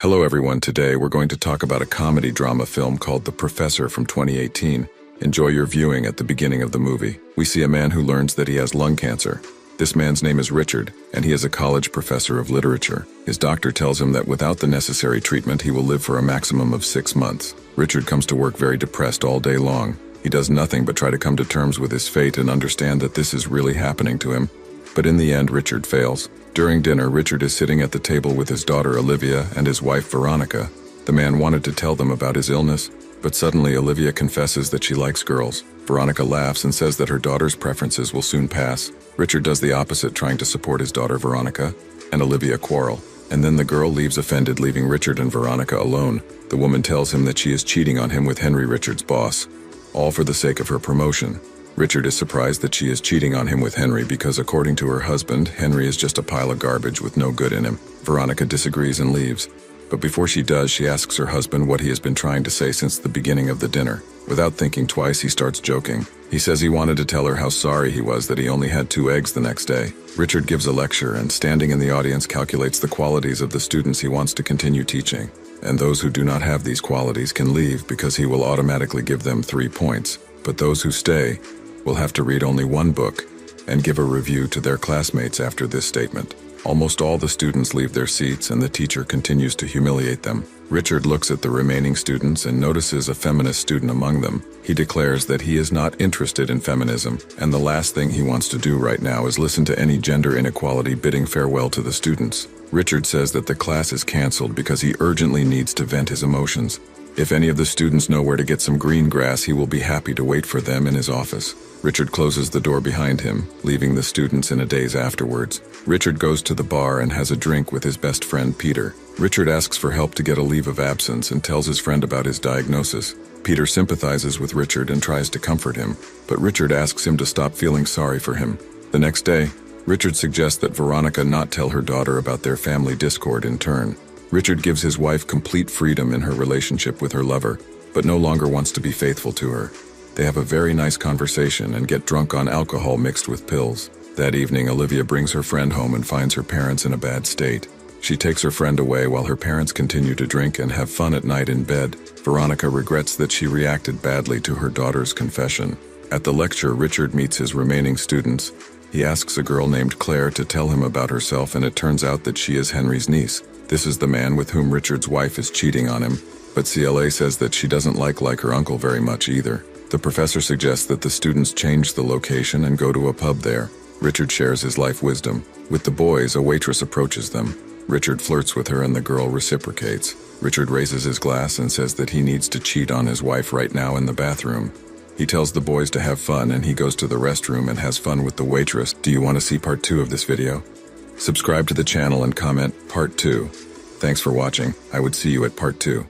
Hello everyone, today we're going to talk about a comedy drama film called The Professor from 2018. Enjoy your viewing. At the beginning of the movie, we see a man who learns that he has lung cancer. This man's name is Richard, and he is a college professor of literature. His doctor tells him that without the necessary treatment, he will live for a maximum of 6 months. Richard comes to work very depressed all day long. He does nothing but try to come to terms with his fate and understand that this is really happening to him. But in the end, Richard fails. During dinner, Richard is sitting at the table with his daughter Olivia and his wife Veronica. The man wanted to tell them about his illness, but suddenly Olivia confesses that she likes girls. Veronica laughs and says that her daughter's preferences will soon pass. Richard does the opposite, trying to support his daughter Veronica, and Olivia quarrel. And then the girl leaves offended, leaving Richard and Veronica alone. The woman tells him that she is cheating on him with Henry, Richard's boss, all for the sake of her promotion. Richard is surprised that she is cheating on him with Henry because, according to her husband, Henry is just a pile of garbage with no good in him. Veronica disagrees and leaves. But before she does, she asks her husband what he has been trying to say since the beginning of the dinner. Without thinking twice, he starts joking. He says he wanted to tell her how sorry he was that he only had 2 eggs the next day. Richard gives a lecture and, standing in the audience, calculates the qualities of the students he wants to continue teaching. And those who do not have these qualities can leave because he will automatically give them 3 points. But those who stay will have to read only 1 book and give a review to their classmates after this statement. Almost all the students leave their seats and the teacher continues to humiliate them. Richard looks at the remaining students and notices a feminist student among them. He declares that he is not interested in feminism, and the last thing he wants to do right now is listen to any gender inequality, bidding farewell to the students. Richard says that the class is canceled because he urgently needs to vent his emotions. If any of the students know where to get some green grass, he will be happy to wait for them in his office. Richard closes the door behind him, leaving the students in a daze afterwards. Richard goes to the bar and has a drink with his best friend Peter. Richard asks for help to get a leave of absence and tells his friend about his diagnosis. Peter sympathizes with Richard and tries to comfort him, but Richard asks him to stop feeling sorry for him. The next day, Richard suggests that Veronica not tell her daughter about their family discord in turn. Richard gives his wife complete freedom in her relationship with her lover, but no longer wants to be faithful to her. They have a very nice conversation and get drunk on alcohol mixed with pills. That evening, Olivia brings her friend home and finds her parents in a bad state. She takes her friend away while her parents continue to drink and have fun at night in bed. Veronica regrets that she reacted badly to her daughter's confession. At the lecture, Richard meets his remaining students. He asks a girl named Claire to tell him about herself, and it turns out that she is Henry's niece. This is the man with whom Richard's wife is cheating on him, but CLA says that she doesn't like her uncle very much either. The professor suggests that the students change the location and go to a pub there. Richard shares his life wisdom. With the boys, a waitress approaches them. Richard flirts with her and the girl reciprocates. Richard raises his glass and says that he needs to cheat on his wife right now in the bathroom. He tells the boys to have fun and he goes to the restroom and has fun with the waitress. Do you want to see part 2 of this video? Subscribe to the channel and comment part 2. Thanks for watching. I would see you at part 2.